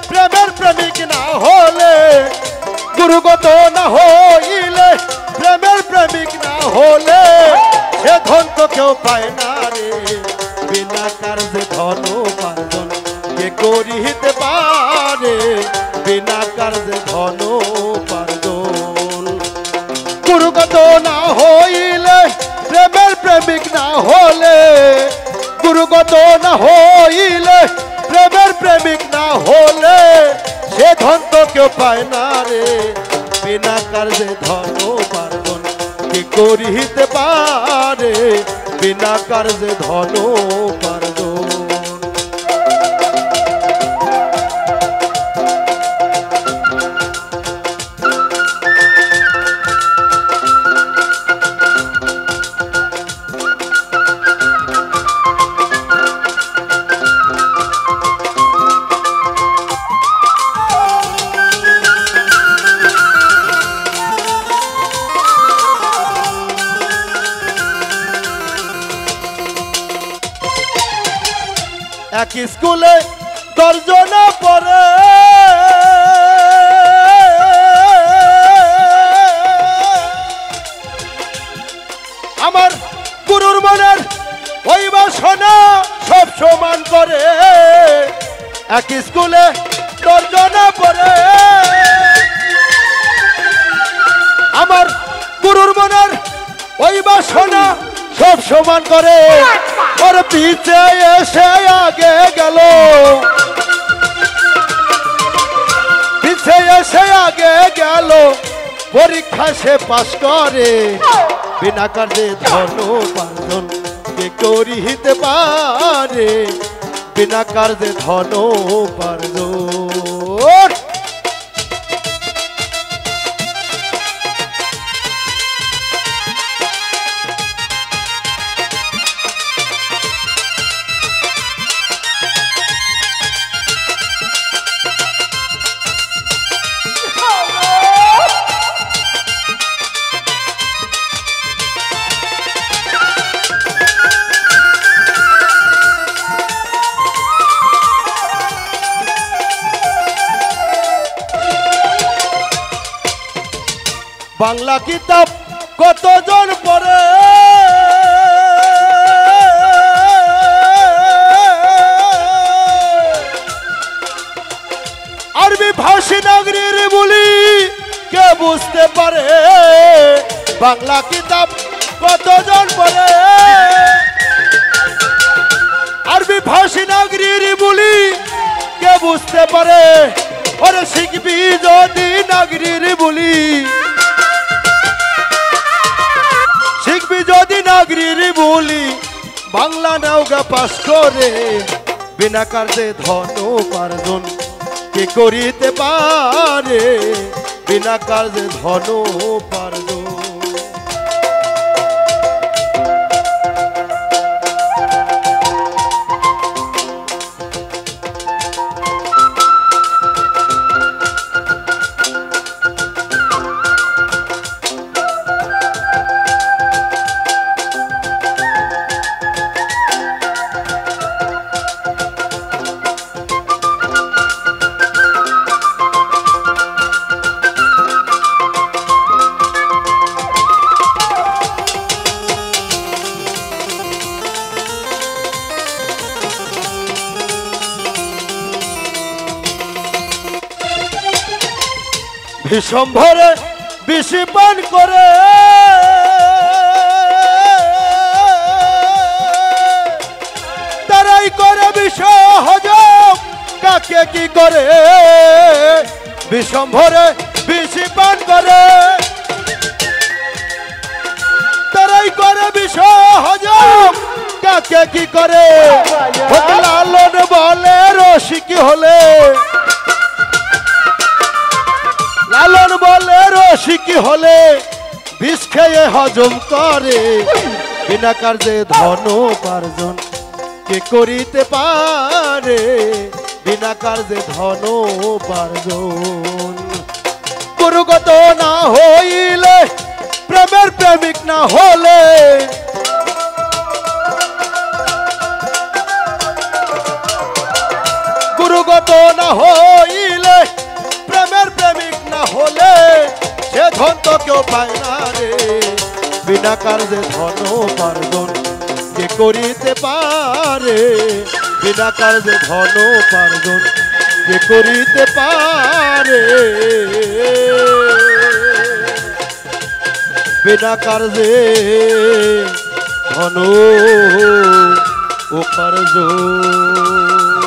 প্রেমের প্রেমিক না হলে, গুরুগত না হইলে, প্রেমের প্রেমিক না হলে সে ধন তো কেউ পায় না রে। বিনা কার্যে ধন উপার্জন কে করিতে পারে, বিনা কার্যে ধন উপার্জন। গুরুগত না হইলে, প্রেমের প্রেমিক না হলে, গুরুগত না হইলে, প্রেমের প্রেমিক না হলে সে ধন তো কেউ পায় না রে। বিনা কার্যে ধন উপার্জন কে করিতে পারে, বিনা কার্যে ধন উপার্জন। এক স্কুলে 10 জন পড়ে, আমার গুরুর মনের ওই বাসনা সব সমান করে। এক স্কুলে 10 জন পড়ে, আমার গুরুর মনের ওই বাসনা সব সমান করে। ওর পিছে এসে আগে গেল, পিছে এসে আগে গেল, পরীক্ষা সে পাস করে। বিনা কার্যে ধন উপার্জন কে করিতে পারে, বিনা কার্যে ধন উপার্জন। বাংলা কিতাব কতজন পড়ে, আরবি ভাষী নাগরীর বলি কে বুঝতে পারে। বাংলা কিতাব কতজন পড়ে, আরবি ভাষী নাগরীর বলি কে বুঝতে পারে। ওরে শিখবি যদি নাগরীর বলি, শিখবি যদি নাগরীর বলি, বাংলা নৌকা পাস করে। বিনা কার্যে ধন উপার্জন কে করিতে পারে, বিনা কার্যে ধন উপার্জন। বিষম ভরে বিষ পান করে, তারাই করে বিষ হজম, কাকে কি করে। বিষম ভরে বিষ পান করে, তারাই করে বিষ হজম, কাকে কি করে। লালন বলে রসিক হলে, লালন বলে রসিক হলে বিষ খেয়ে হজম করে। বিনা কার্যে ধন উপার্জন কে করিতে পারে, বিনা কার্যে ধন উপার্জন। গুরুগত না হইলে, প্রেমের প্রেমিক না হলে, গুরুগত না হইলে প্রেমের প্রেমিক না হলে সে ধন তো কেউ পায় না রে বিনা কার্যে ধন উপার্জন কে করিতে পারে বিনা কার্যে ধন উপার্জন কে করিতে পারে বিনা কার্যে ধন উপার্জন